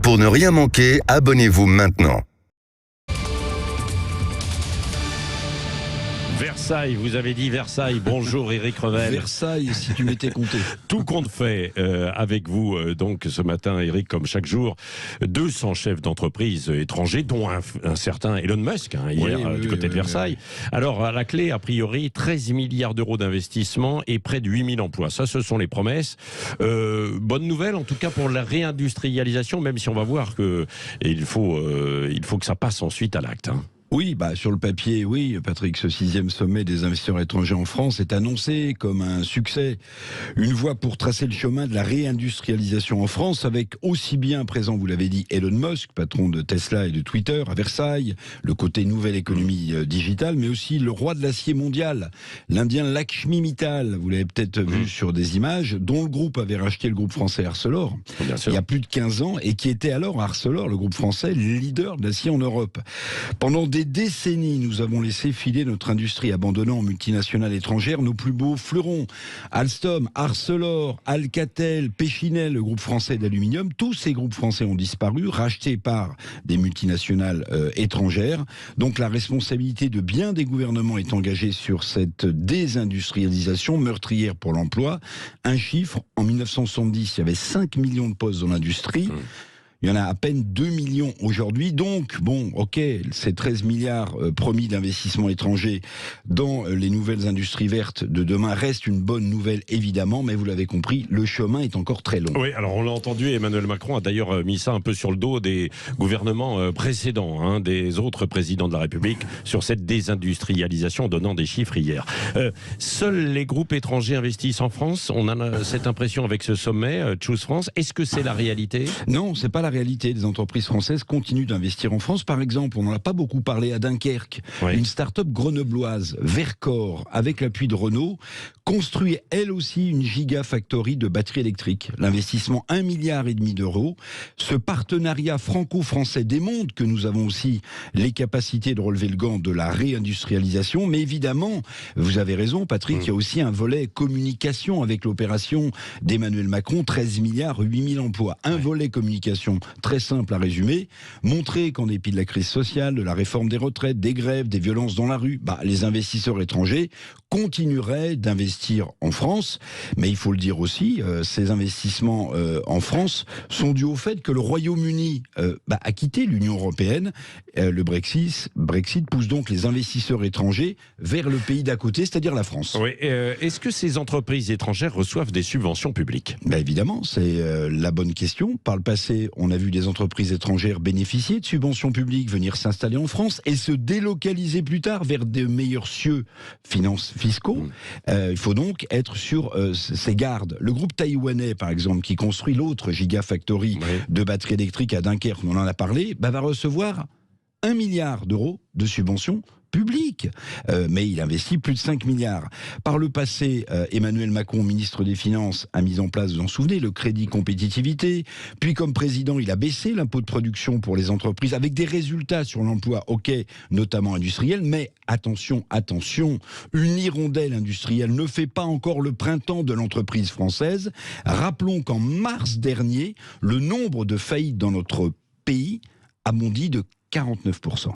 Pour ne rien manquer, abonnez-vous maintenant. Versailles, vous avez dit Versailles. Bonjour Éric Revel. Versailles, si tu m'étais compté. Tout compte fait avec vous, donc ce matin, Éric, comme chaque jour, 200 chefs d'entreprise étrangers, dont un certain Elon Musk, hier, du côté de Versailles. Alors, à la clé, a priori, 13 milliards d'euros d'investissement et près de 8000 emplois. Ça, ce sont les promesses. Bonne nouvelle, en tout cas, pour la réindustrialisation, même si on va voir qu'il faut que ça passe ensuite à l'acte. Oui, sur le papier, oui, Patrick, ce 6e sommet des investisseurs étrangers en France est annoncé comme un succès. Une voie pour tracer le chemin de la réindustrialisation en France, avec aussi bien présent, vous l'avez dit, Elon Musk, patron de Tesla et de Twitter, à Versailles, le côté nouvelle économie digitale, mais aussi le roi de l'acier mondial, l'Indien Lakshmi Mittal, vous l'avez peut-être vu sur des images, dont le groupe avait racheté le groupe français Arcelor, il y a plus de 15 ans, et qui était alors Arcelor, le groupe français, leader de l'acier en Europe. Pendant des décennies, nous avons laissé filer notre industrie, abandonnant aux multinationales étrangères nos plus beaux fleurons. Alstom, Arcelor, Alcatel, Péchinel, le groupe français d'aluminium, tous ces groupes français ont disparu, rachetés par des multinationales étrangères. Donc la responsabilité de bien des gouvernements est engagée sur cette désindustrialisation meurtrière pour l'emploi. Un chiffre, en 1970, il y avait 5 millions de postes dans l'industrie. Il y en a à peine 2 millions aujourd'hui. Donc, ces 13 milliards promis d'investissements étrangers dans les nouvelles industries vertes de demain restent une bonne nouvelle, évidemment, mais vous l'avez compris, le chemin est encore très long. Oui, alors on l'a entendu, Emmanuel Macron a d'ailleurs mis ça un peu sur le dos des gouvernements précédents, des autres présidents de la République, sur cette désindustrialisation, en donnant des chiffres hier. Seuls les groupes étrangers investissent en France. On a cette impression avec ce sommet, Choose France. Est-ce que c'est la réalité ? Non, c'est pas la réalité. Les entreprises françaises continuent d'investir en France. Par exemple, on n'en a pas beaucoup parlé à Dunkerque. Oui. Une start-up grenobloise, Vercor, avec l'appui de Renault, construit elle aussi une gigafactory de batteries électriques. L'investissement 1,5 milliard d'euros. Ce partenariat franco-français démontre que nous avons aussi les capacités de relever le gant de la réindustrialisation. Mais évidemment, vous avez raison, Patrick, il y a aussi un volet communication avec l'opération d'Emmanuel Macron, 13 milliards, 8000 emplois. Un volet communication très simple à résumer, montrer qu'en dépit de la crise sociale, de la réforme des retraites, des grèves, des violences dans la rue, les investisseurs étrangers continueraient d'investir en France. Mais il faut le dire aussi, ces investissements en France sont dus au fait que le Royaume-Uni a quitté l'Union européenne. Le Brexit pousse donc les investisseurs étrangers vers le pays d'à côté, c'est-à-dire la France. Oui, est-ce que ces entreprises étrangères reçoivent des subventions publiques ? Évidemment, c'est la bonne question. Par le passé, on a vu des entreprises étrangères bénéficier de subventions publiques, venir s'installer en France et se délocaliser plus tard vers de meilleurs cieux fiscaux. Il faut donc être sur ses gardes. Le groupe taïwanais, par exemple, qui construit l'autre gigafactory de batteries électriques à Dunkerque, on en a parlé, va recevoir 1 milliard d'euros de subventions public, mais il investit plus de 5 milliards. Par le passé, Emmanuel Macron, ministre des Finances, a mis en place, vous vous en souvenez, le crédit compétitivité. Puis comme président, il a baissé l'impôt de production pour les entreprises avec des résultats sur l'emploi, notamment industriel. Mais attention, une hirondelle industrielle ne fait pas encore le printemps de l'entreprise française. Rappelons qu'en mars dernier, le nombre de faillites dans notre pays a bondi de 49%.